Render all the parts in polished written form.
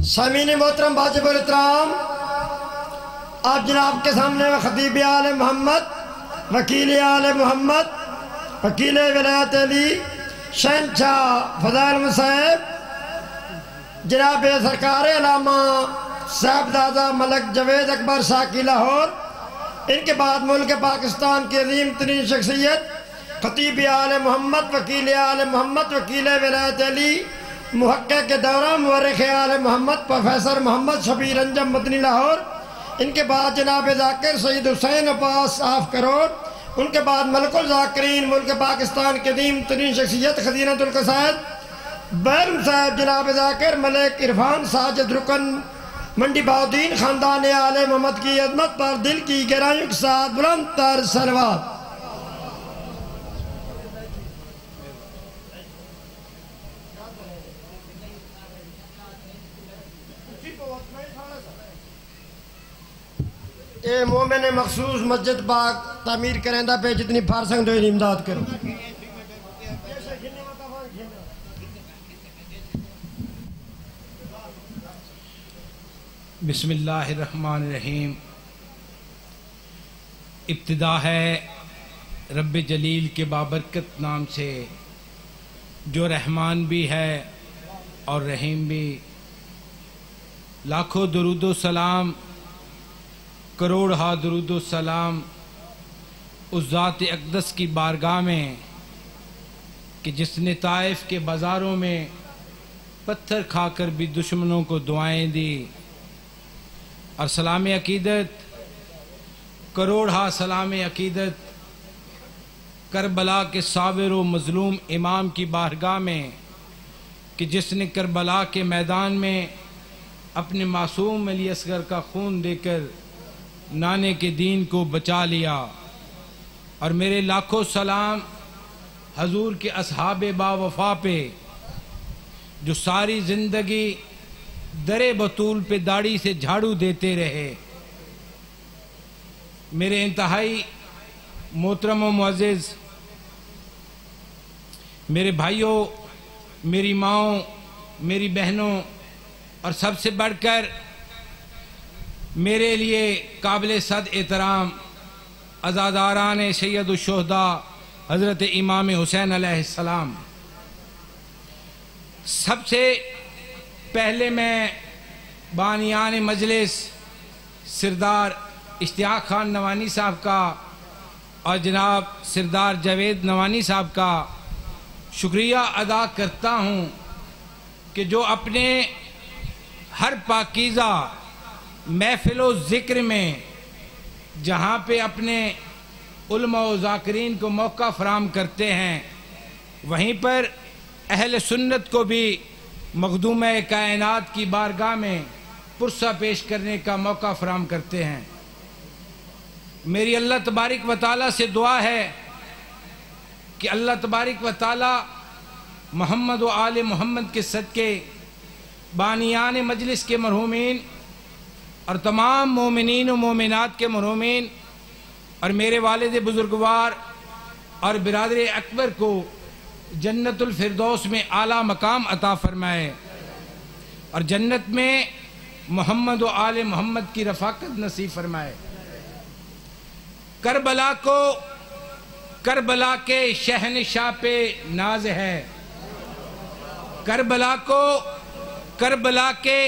سامعین محترم واجب الاحترام، آپ جناب کے سامنے خطیب آل محمد، وکیل آل محمد، وکیل ولایت علی، شہنشاہ فضائل مصائب جناب سرکار علامہ صاحبزادہ ملک جاوید اکبر ساکی لاہور، ان کے بعد ملک پاکستان کی عظیم ترین شخصیت خطیب آل محمد، وکیل آل محمد، وکیل ولایت علی، محقق کے دورہ مورخ آل محمد پروفیسر محمد شبیر انجم مدنی لاہور، ان کے بعد جناب ذاکر سید حسین عباس آف کروڑ، ان کے بعد ملک الذاکرین ملک پاکستان کے عظیم ترین شخصیت خزینۃ القصائد بیرم صاحب جناب ذاکر ملک عرفان ساجد رکن منڈی بہاؤدین، خاندان آل محمد کی عظمت پر دل کی گہرائیوں کے ساتھ بلند تر صلوات۔ اے مومن مخصوص مسجد پاک تعمیر کرندہ پہ جتنی پھارسنگ دوئی امداد کرو۔ بسم اللہ الرحمن الرحیم۔ ابتدا ہے رب جلیل کے بابرکت نام سے جو رحمان بھی ہے اور رحیم بھی۔ لاکھوں درود و سلام، کروڑہا درود و سلام اس ذات اقدس کی بارگاہ میں کہ جس نے طائف کے بازاروں میں پتھر کھا کر بھی دشمنوں کو دعائیں دی، اور سلام عقیدت، کروڑہا سلام عقیدت کربلا کے صابر و مظلوم امام کی بارگاہ میں کہ جس نے کربلا کے میدان میں اپنے معصوم علی اصغر کا خون دے کر نانے کے دین کو بچا لیا۔ اور میرے لاکھوں سلام حضور کے اصحاب با وفا پہ جو ساری زندگی در بطول پہ داڑھی سے جھاڑو دیتے رہے۔ میرے انتہائی محترم و معزز میرے بھائیوں، میری ماؤں، میری بہنوں، اور سب سے بڑھ کر میرے لیے قابل صد احترام عزاداران سید الشہداء حضرت امام حسین علیہ السلام، سب سے پہلے میں بانیان مجلس سردار اشتیاق خان نوانی صاحب کا اور جناب سردار جاوید نوانی صاحب کا شکریہ ادا کرتا ہوں کہ جو اپنے ہر پاکیزہ محفل و ذکر میں جہاں پہ اپنے علماء و ذاکرین کو موقع فراہم کرتے ہیں، وہیں پر اہل سنت کو بھی مخدومہ کائنات کی بارگاہ میں پرسہ پیش کرنے کا موقع فراہم کرتے ہیں۔ میری اللہ تبارک و تعالیٰ سے دعا ہے کہ اللہ تبارک و تعالیٰ محمد و آل محمد کے صدقے بانیان مجلس کے مرحومین اور تمام مومنین و مومنات کے مرحومین اور میرے والد بزرگوار اور برادر اکبر کو جنت الفردوس میں اعلیٰ مقام عطا فرمائے، اور جنت میں محمد و آل محمد کی رفاقت نصیب فرمائے۔ کربلا کو کربلا کے شہنشاہ پہ ناز ہے، کربلا کو کربلا کے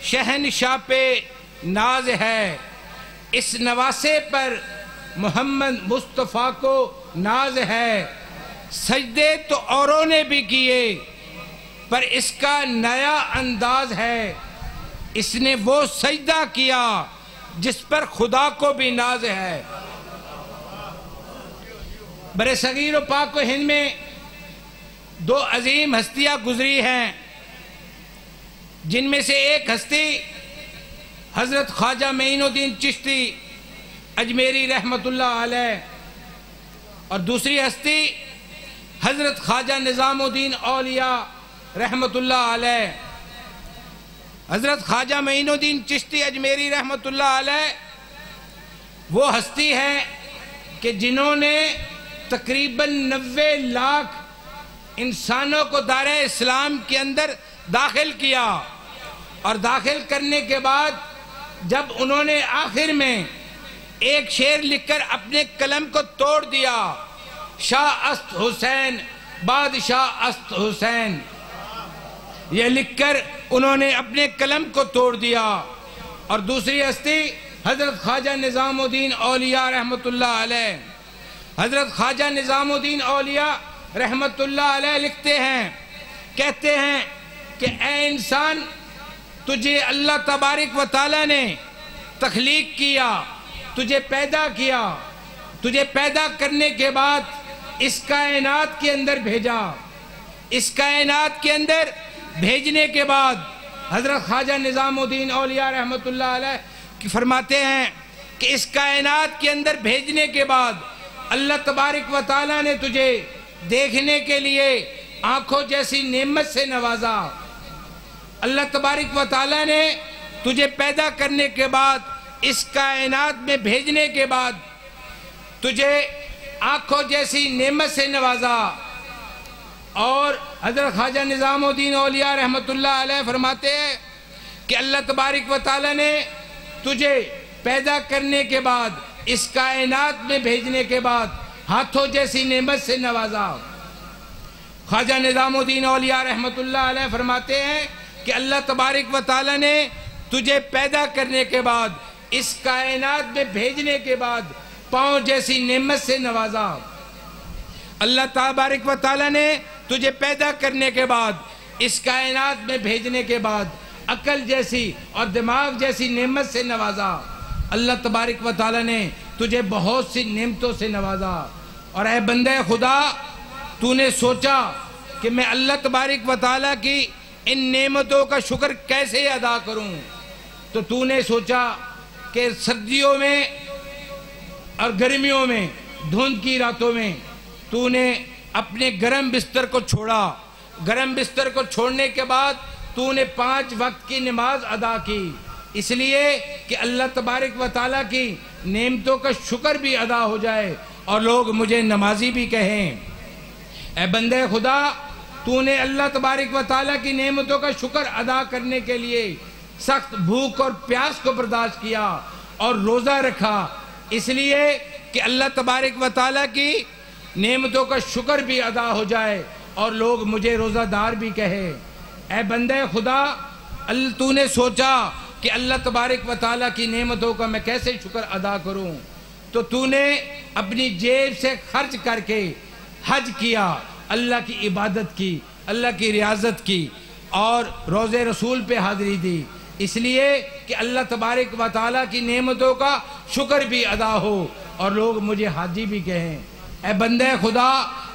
شہنشاہ پہ ناز ہے، اس نواسے پر محمد مصطفیٰ کو ناز ہے۔ سجدے تو اوروں نے بھی کیے پر اس کا نیا انداز ہے، اس نے وہ سجدہ کیا جس پر خدا کو بھی ناز ہے۔ برِ صغیر و پاک و ہند میں دو عظیم ہستیاں گزری ہیں، جن میں سے ایک ہستی حضرت خواجہ معین الدین چشتی اجمیری رحمت اللہ علیہ، اور دوسری ہستی حضرت خواجہ نظام الدین اولیاء رحمت اللہ علیہ۔ حضرت خواجہ معین الدین چشتی اجمیری رحمت اللہ علیہ وہ ہستی ہے کہ جنہوں نے تقریباً 90 لاکھ انسانوں کو دار اسلام کے اندر داخل کیا، اور داخل کرنے کے بعد جب انہوں نے آخر میں ایک شعر لکھ کر اپنے قلم کو توڑ دیا، شاہ است حسین بادشاہ است حسین، یہ لکھ کر انہوں نے اپنے قلم کو توڑ دیا۔ اور دوسری ہستی حضرت خواجہ نظام الدین اولیاء رحمت اللہ علیہ، حضرت خواجہ نظام الدین اولیاء رحمت اللہ علیہ لکھتے ہیں، کہتے ہیں کہ اے انسان، تجھے اللہ تبارک و تعالیٰ نے تخلیق کیا، تجھے پیدا کیا، تجھے پیدا کرنے کے بعد اس کائنات کے اندر بھیجا، اس کائنات کے اندر بھیجنے کے بعد حضرت خواجہ نظام الدین اولیاء رحمت اللہ علیہ فرماتے ہیں کہ اس کائنات کے اندر بھیجنے کے بعد اللہ تبارک و تعالیٰ نے تجھے دیکھنے کے لیے آنکھوں جیسی نعمت سے نوازا۔ اللہ تبارک و تعالیٰ نے تجھے پیدا کرنے کے بعد اس کائنات میں بھیجنے کے بعد تجھے آنکھوں جیسی نعمت سے نوازا۔ اور حضرت خواجہ نظام الدین اولیاء رحمت اللہ علیہ فرماتے ہیں کہ اللہ تبارک و تعالیٰ نے تجھے پیدا کرنے کے بعد اس کائنات میں بھیجنے کے بعد ہاتھوں جیسی نعمت سے نوازا۔ خواجہ نظام الدین اولیاء رحمت اللہ علیہ فرماتے ہیں کہ اللہ تبارک و تعالیٰ نے تجھے پیدا کرنے کے بعد اس کائنات میں بھیجنے کے بعد پاؤں جیسی نعمت سے نوازا۔ اللہ تبارک و تعالیٰ نے تجھے پیدا کرنے کے بعد اس کائنات میں بھیجنے کے بعد عقل جیسی اور دماغ جیسی نعمت سے نوازا۔ اللہ تبارک و تعالیٰ نے تجھے بہت سی نعمتوں سے نوازا۔ اور اے بندے خدا، تو نے سوچا کہ میں اللہ تبارک و تعالیٰ کی ان نعمتوں کا شکر کیسے ادا کروں، تو نے سوچا کہ سردیوں میں اور گرمیوں میں، دھند کی راتوں میں تو نے اپنے گرم بستر کو چھوڑا۔ گرم بستر کو چھوڑنے کے بعد تو نے 5 وقت کی نماز ادا کی، اس لیے کہ اللہ تبارک و تعالیٰ کی نعمتوں کا شکر بھی ادا ہو جائے اور لوگ مجھے نمازی بھی کہیں۔ اے بندے خدا، تو نے اللہ تبارک و تعالیٰ کی نعمتوں کا شکر ادا کرنے کے لیے سخت بھوک اور پیاس کو برداشت کیا اور روزہ رکھا، اس لیے کہ اللہ تبارک و تعالیٰ کی نعمتوں کا شکر بھی ادا ہو جائے اور لوگ مجھے روزہ دار بھی کہے۔ اے بندے خدا، تو نے سوچا کہ اللہ تبارک و تعالیٰ کی نعمتوں کا میں کیسے شکر ادا کروں، تو نے اپنی جیب سے خرچ کر کے حج کیا، اللہ کی عبادت کی، اللہ کی ریاضت کی اور روزے رسول پہ حاضری دی، اس لیے کہ اللہ تبارک و تعالیٰ کی نعمتوں کا شکر بھی ادا ہو اور لوگ مجھے حاجی بھی کہیں۔ اے بندے خدا،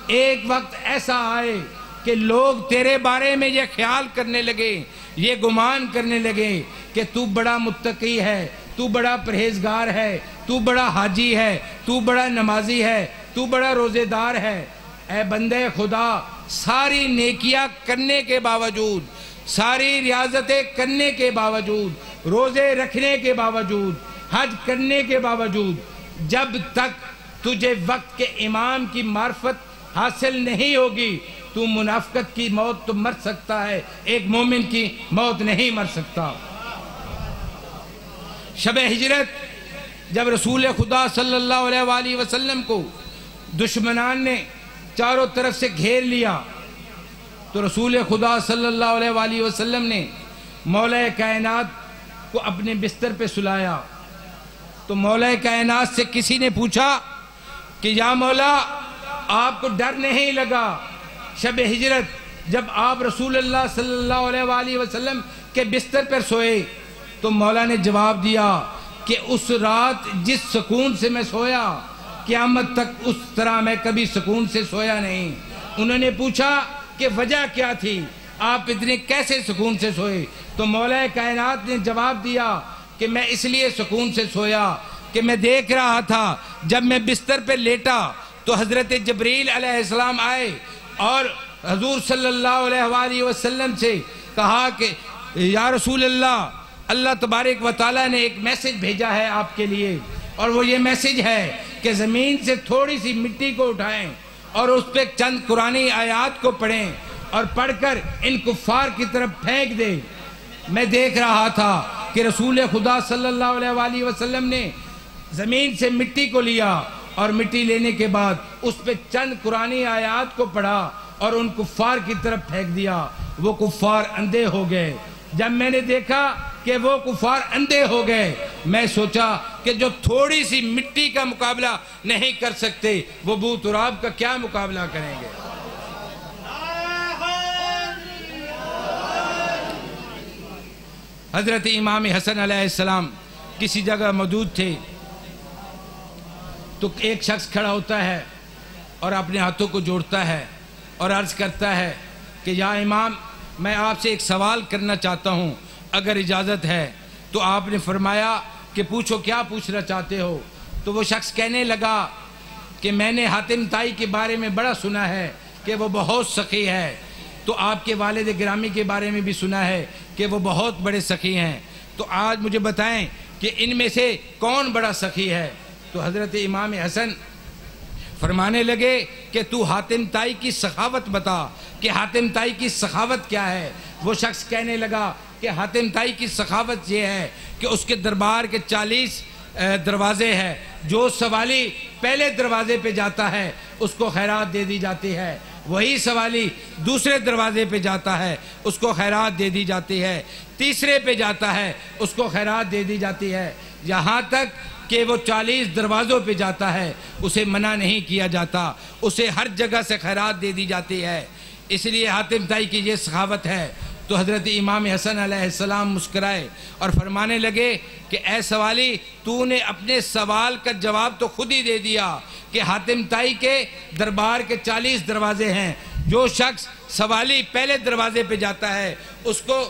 ایک وقت ایسا آئے کہ لوگ تیرے بارے میں یہ خیال کرنے لگے، یہ گمان کرنے لگے کہ تو بڑا متقی ہے، تو بڑا پرہیزگار ہے، تو بڑا حاجی ہے، تو بڑا نمازی ہے، تو بڑا روزے دار ہے۔ اے بندے خدا، ساری نیکیاں کرنے کے باوجود، ساری ریاضتیں کرنے کے باوجود، روزے رکھنے کے باوجود، حج کرنے کے باوجود، جب تک تجھے وقت کے امام کی معرفت حاصل نہیں ہوگی تو منافقت کی موت تو مر سکتا ہے، ایک مومن کی موت نہیں مر سکتا۔ شب ہجرت جب رسول خدا صلی اللہ علیہ وآلہ وسلم کو دشمنان نے چاروں طرف سے گھیر لیا تو رسول خدا صلی اللہ علیہ وآلہ وسلم نے مولا کائنات کو اپنے بستر پہ سلایا تو مولا کائنات سے کسی نے پوچھا کہ یا مولا، آپ کو ڈر نہیں لگا شب ہجرت جب آپ رسول اللہ صلی اللہ علیہ وآلہ وسلم کے بستر پر سوئے؟ تو مولا نے جواب دیا کہ اس رات جس سکون سے میں سویا، قیامت تک اس طرح میں کبھی سکون سے سویا نہیں۔ انہوں نے پوچھا کہ وجہ کیا تھی، آپ اتنے کیسے سکون سے سوئے؟ تو مولا کائنات نے جواب دیا کہ میں اس لیے سکون سے سویا کہ میں دیکھ رہا تھا جب میں بستر پہ لیٹا تو حضرت جبریل علیہ السلام آئے اور حضور صلی اللہ علیہ وآلہ وسلم سے کہا کہ یا رسول اللہ، اللہ تبارک و تعالیٰ نے ایک میسج بھیجا ہے آپ کے لیے، اور وہ یہ میسج ہے کہ زمین سے تھوڑی سی مٹی کو اٹھائیں اور اس پہ چند قرآنی آیات کو پڑھیں اور پڑھ کر ان کفار کی طرف پھینک دیں۔ میں دیکھ رہا تھا کہ رسول خدا صلی اللہ علیہ وآلہ وسلم نے زمین سے مٹی کو لیا اور مٹی لینے کے بعد اس پہ چند قرآنی آیات کو پڑھا اور ان کفار کی طرف پھینک دیا. وہ کفار اندھے ہو گئے. جب میں نے دیکھا کہ وہ کفار اندھے ہو گئے، میں سوچا کہ جو تھوڑی سی مٹی کا مقابلہ نہیں کر سکتے وہ بو تراب کا کیا مقابلہ کریں گے. حضرت امام حسن علیہ السلام کسی جگہ موجود تھے تو ایک شخص کھڑا ہوتا ہے اور اپنے ہاتھوں کو جوڑتا ہے اور عرض کرتا ہے کہ یا امام، میں آپ سے ایک سوال کرنا چاہتا ہوں، اگر اجازت ہے. تو آپ نے فرمایا کہ پوچھو، کیا پوچھنا چاہتے ہو؟ تو وہ شخص کہنے لگا کہ میں نے حاتم طائی کے بارے میں بڑا سنا ہے کہ وہ بہت سخی ہے، تو آپ کے والد گرامی کے بارے میں بھی سنا ہے کہ وہ بہت بڑے سخی ہیں، تو آج مجھے بتائیں کہ ان میں سے کون بڑا سخی ہے؟ تو حضرت امام حسن فرمانے لگے کہ تو حاتم طائی کی سخاوت بتا کہ حاتم طائی کی سخاوت کیا ہے. وہ شخص کہنے لگا کہ حاتم طائی کی سخاوت یہ ہے کہ اس کے دربار کے 40 دروازے ہیں. جو سوالی پہلے دروازے پہ جاتا ہے اس کو خیرات دے دی جاتی ہے، وہی سوالی دوسرے دروازے پہ جاتا ہے اس کو خیرات دے دی جاتی ہے، تیسرے پہ جاتا ہے اس کو خیرات دے دی جاتی ہے، یہاں تک کہ وہ 40 دروازوں پہ جاتا ہے اسے منع نہیں کیا جاتا، اسے ہر جگہ سے خیرات دے دی جاتی ہے. اس لیے حاتم طائی کی یہ سخاوت ہے. تو حضرت امام حسن علیہ السلام مسکرائے اور فرمانے لگے کہ اے سوالی، تو نے اپنے سوال کا جواب تو خود ہی دے دیا کہ حاتم طائی کے دربار کے 40 دروازے ہیں. جو شخص سوالی پہلے دروازے پہ جاتا ہے اس کو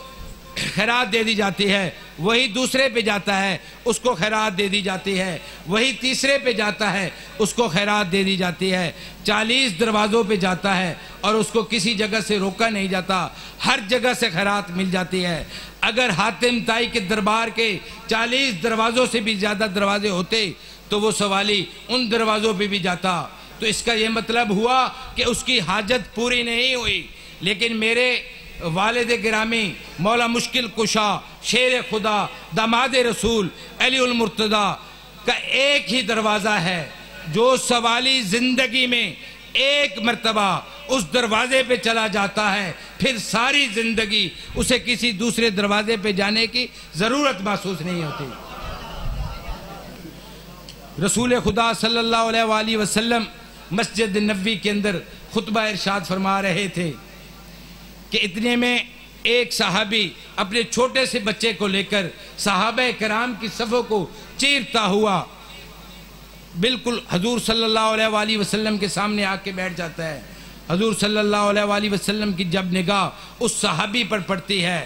خیرات دے دی جاتی ہے، وہی دوسرے پہ جاتا ہے اس کو خیرات دے دی جاتی ہے، وہی تیسرے پہ جاتا ہے اس کو خیرات دے دی جاتی ہے. 40 دروازوں پہ جاتا ہے اور اس کو کسی جگہ سے روکا نہیں جاتا، ہر جگہ سے خیرات مل جاتی ہے. اگر حاتم طائی کے دربار کے 40 دروازوں سے بھی زیادہ دروازے ہوتے تو وہ سوالی ان دروازوں پہ بھی جاتا. تو اس کا یہ مطلب ہوا کہ اس کی حاجت پوری نہیں ہوئی. لیکن میرے والد گرامی مولا مشکل کشا شیر خدا داماد رسول علی المرتضی کا ایک ہی دروازہ ہے. جو سوالی زندگی میں ایک مرتبہ اس دروازے پہ چلا جاتا ہے پھر ساری زندگی اسے کسی دوسرے دروازے پہ جانے کی ضرورت محسوس نہیں ہوتی. رسول خدا صلی اللہ علیہ وآلہ وسلم مسجد نبوی کے اندر خطبہ ارشاد فرما رہے تھے کہ اتنے میں ایک صحابی اپنے چھوٹے سے بچے کو لے کر صحابہ کرام کی صفوں کو چیرتا ہوا بالکل حضور صلی اللہ علیہ وآلہ وسلم کے سامنے آ کے بیٹھ جاتا ہے. حضور صلی اللہ علیہ وآلہ وسلم کی جب نگاہ اس صحابی پر پڑتی ہے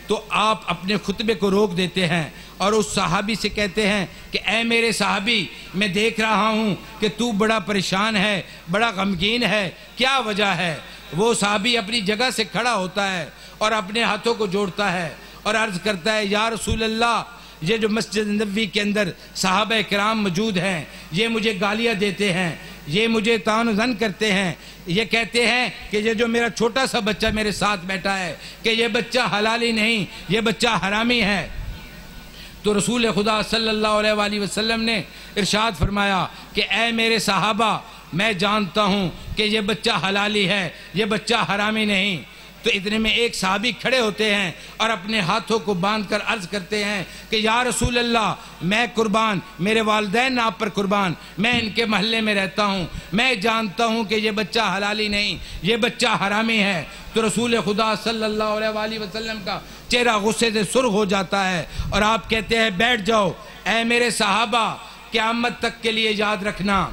تو آپ اپنے خطبے کو روک دیتے ہیں اور اس صحابی سے کہتے ہیں کہ اے میرے صحابی، میں دیکھ رہا ہوں کہ تو بڑا پریشان ہے، بڑا غمگین ہے، کیا وجہ ہے؟ وہ صحابی اپنی جگہ سے کھڑا ہوتا ہے اور اپنے ہاتھوں کو جوڑتا ہے اور عرض کرتا ہے یا رسول اللہ، یہ جو مسجد نبوی کے اندر صحابہ کرام موجود ہیں یہ مجھے گالیاں دیتے ہیں، یہ مجھے طعن و ظن کرتے ہیں، یہ کہتے ہیں کہ یہ جو میرا چھوٹا سا بچہ میرے ساتھ بیٹھا ہے کہ یہ بچہ حلالی نہیں، یہ بچہ حرامی ہے. تو رسول خدا صلی اللہ علیہ وآلہ وسلم نے ارشاد فرمایا کہ اے میرے صحابہ، میں جانتا ہوں کہ یہ بچہ حلالی ہے، یہ بچہ حرامی نہیں. تو اتنے میں ایک صحابی کھڑے ہوتے ہیں اور اپنے ہاتھوں کو باندھ کر عرض کرتے ہیں کہ یا رسول اللہ، میں قربان، میرے والدین آپ پر قربان، میں ان کے محلے میں رہتا ہوں، میں جانتا ہوں کہ یہ بچہ حلالی نہیں، یہ بچہ حرامی ہے. تو رسول خدا صلی اللہ علیہ وآلہ وسلم کا چہرہ غصے سے سرخ ہو جاتا ہے اور آپ کہتے ہیں بیٹھ جاؤ. اے میرے صحابہ، قیامت تک کے لیے یاد رکھنا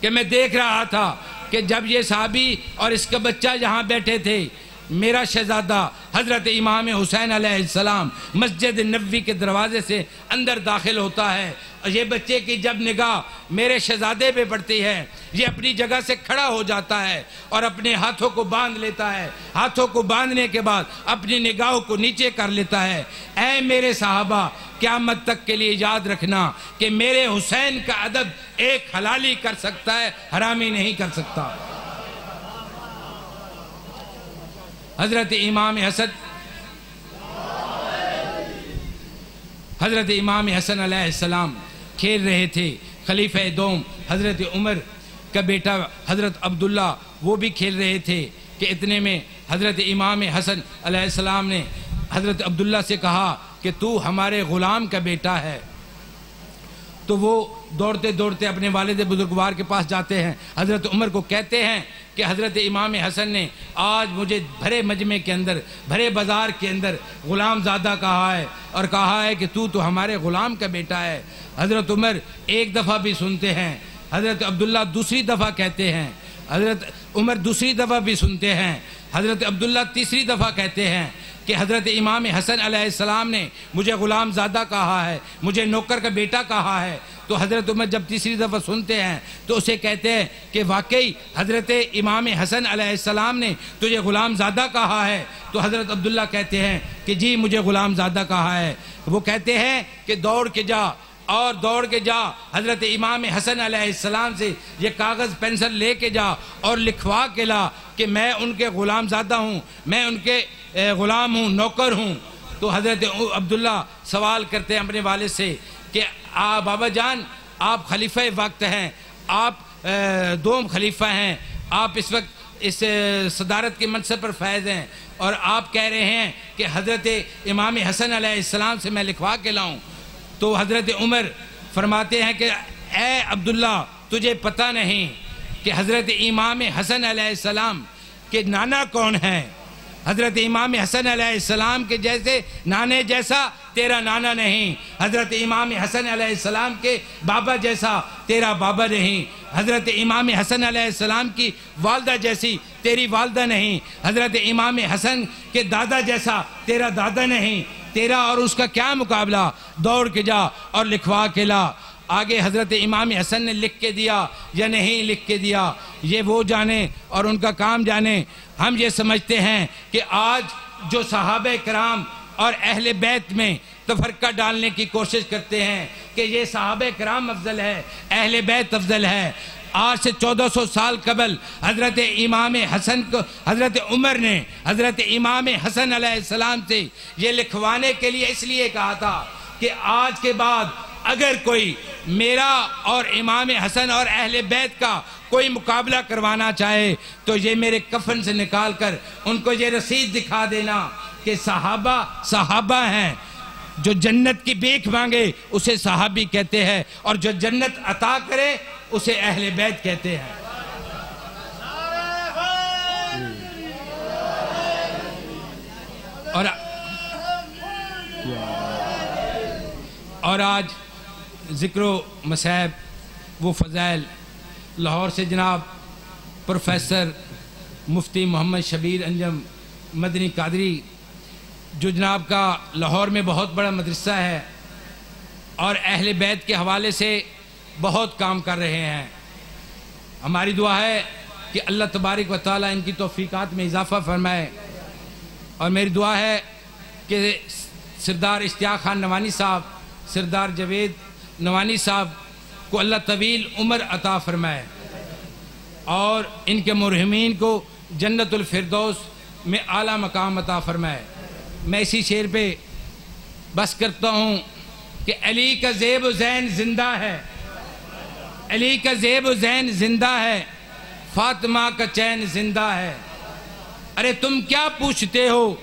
کہ میں دیکھ رہا تھا کہ جب یہ صحابی اور اس کا بچہ یہاں بیٹھے تھے، میرا شہزادہ حضرت امام حسین علیہ السلام مسجد نبوی کے دروازے سے اندر داخل ہوتا ہے اور یہ بچے کی جب نگاہ میرے شہزادے پہ پڑتی ہے یہ اپنی جگہ سے کھڑا ہو جاتا ہے اور اپنے ہاتھوں کو باندھ لیتا ہے. ہاتھوں کو باندھنے کے بعد اپنی نگاہوں کو نیچے کر لیتا ہے. اے میرے صحابہ، قیامت تک کے لیے یاد رکھنا کہ میرے حسین کا عدد ایک حلالی کر سکتا ہے، حرامی نہیں کر سکتا. حضرت امام حسن حضرت امام حسن علیہ السلام کھیل رہے تھے، خلیفہ دوم حضرت عمر کا بیٹا حضرت عبداللہ وہ بھی کھیل رہے تھے کہ اتنے میں حضرت امام حسن علیہ السلام نے حضرت عبداللہ سے کہا کہ تو ہمارے غلام کا بیٹا ہے۔ تو وہ دوڑتے دوڑتے اپنے والد بزرگوار کے پاس جاتے ہیں، حضرت عمر کو کہتے ہیں کہ حضرت امام حسن نے آج مجھے بھرے مجمع کے اندر، بھرے بازار کے اندر غلام زادہ کہا ہے اور کہا ہے کہ تو ہمارے غلام کا بیٹا ہے۔ حضرت عمر ایک دفعہ بھی سنتے ہیں، حضرت عبداللہ دوسری دفعہ کہتے ہیں، حضرت عمر دوسری دفعہ بھی سنتے ہیں، حضرت عبداللہ تیسری دفعہ کہتے ہیں کہ حضرت امام حسن علیہ السلام نے مجھے غلام زادہ کہا ہے، مجھے نوکر کا بیٹا کہا ہے۔ تو حضرت عمر جب تیسری دفعہ سنتے ہیں تو اسے کہتے ہیں کہ واقعی حضرت امام حسن علیہ السلام نے تجھے غلام زادہ کہا ہے۔ تو حضرت عبداللہ کہتے ہیں کہ جی مجھے غلام زادہ کہا ہے۔ وہ کہتے ہیں کہ دوڑ کے جا اور دوڑ کے جا، حضرت امام حسن علیہ السلام سے یہ کاغذ پینسل لے کے جا اور لکھوا کے لا کہ میں ان کے غلام زادہ ہوں، میں ان کے غلام ہوں، نوکر ہوں۔ تو حضرت عبداللہ سوال کرتے ہیں اپنے والد سے کہ بابا جان آپ خلیفہ وقت ہیں، آپ دوم خلیفہ ہیں، آپ اس وقت اس صدارت کے منصب پر فائز ہیں اور آپ کہہ رہے ہیں کہ حضرت امام حسن علیہ السلام سے میں لکھوا کے لاؤں۔ تو حضرت عمر فرماتے ہیں کہ اے عبداللہ تجھے پتہ نہیں کہ حضرت امام حسن علیہ السلام کے نانا کون ہیں؟ حضرت امام حسن علیہ السلام کے جیسے نانے جیسا تیرا نانا نہیں، حضرت امام حسن علیہ السلام کے بابا جیسا تیرا بابا نہیں، حضرت امام حسن علیہ السلام کی والدہ جیسی تیری والدہ نہیں، حضرت امام حسن کے دادا جیسا تیرا دادا نہیں، تیرا اور اس کا کیا مقابلہ، دوڑ کے جا اور لکھوا کے لا۔ آگے حضرت امام حسن نے لکھ کے دیا یا نہیں لکھ کے دیا یہ وہ جانے اور ان کا کام جانے۔ ہم یہ سمجھتے ہیں کہ آج جو صحابہ کرام اور اہل بیت میں تفرقہ ڈالنے کی کوشش کرتے ہیں کہ یہ صحابہ کرام افضل ہے، اہل بیت افضل ہے، آج سے 1400 سال قبل حضرت امام حسن کو حضرت عمر نے حضرت امام حسن علیہ السلام سے یہ لکھوانے کے لیے اس لیے کہا تھا کہ آج کے بعد اگر کوئی میرا اور امام حسن اور اہل بیت کا کوئی مقابلہ کروانا چاہے تو یہ میرے کفن سے نکال کر ان کو یہ رسید دکھا دینا کہ صحابہ ہیں، جو جنت کی بھیک مانگے اسے صحابی کہتے ہیں اور جو جنت عطا کرے اسے اہل بیت کہتے ہیں۔ اور آج ذکر و مصائب و فضائل لاہور سے جناب پروفیسر مفتی محمد شبیر انجم مدنی قادری جو جناب کا لاہور میں بہت بڑا مدرسہ ہے اور اہل بیت کے حوالے سے بہت کام کر رہے ہیں۔ ہماری دعا ہے کہ اللہ تبارک و تعالیٰ ان کی توفیقات میں اضافہ فرمائے، اور میری دعا ہے کہ سردار اشتیاق خان نوانی صاحب، سردار جاوید نوانی صاحب کو اللہ طویل عمر عطا فرمائے اور ان کے مرحومین کو جنت الفردوس میں اعلیٰ مقام عطا فرمائے۔ میں اسی شعر پہ بس کرتا ہوں کہ علی کا زیب و زین زندہ ہے، علی کا زیب و زین زندہ ہے، فاطمہ کا چین زندہ ہے۔ ارے تم کیا پوچھتے ہو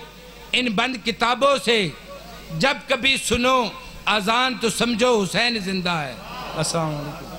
ان بند کتابوں سے، جب کبھی سنو اذان تو سمجھو حسین زندہ ہے۔ السلام علیکم۔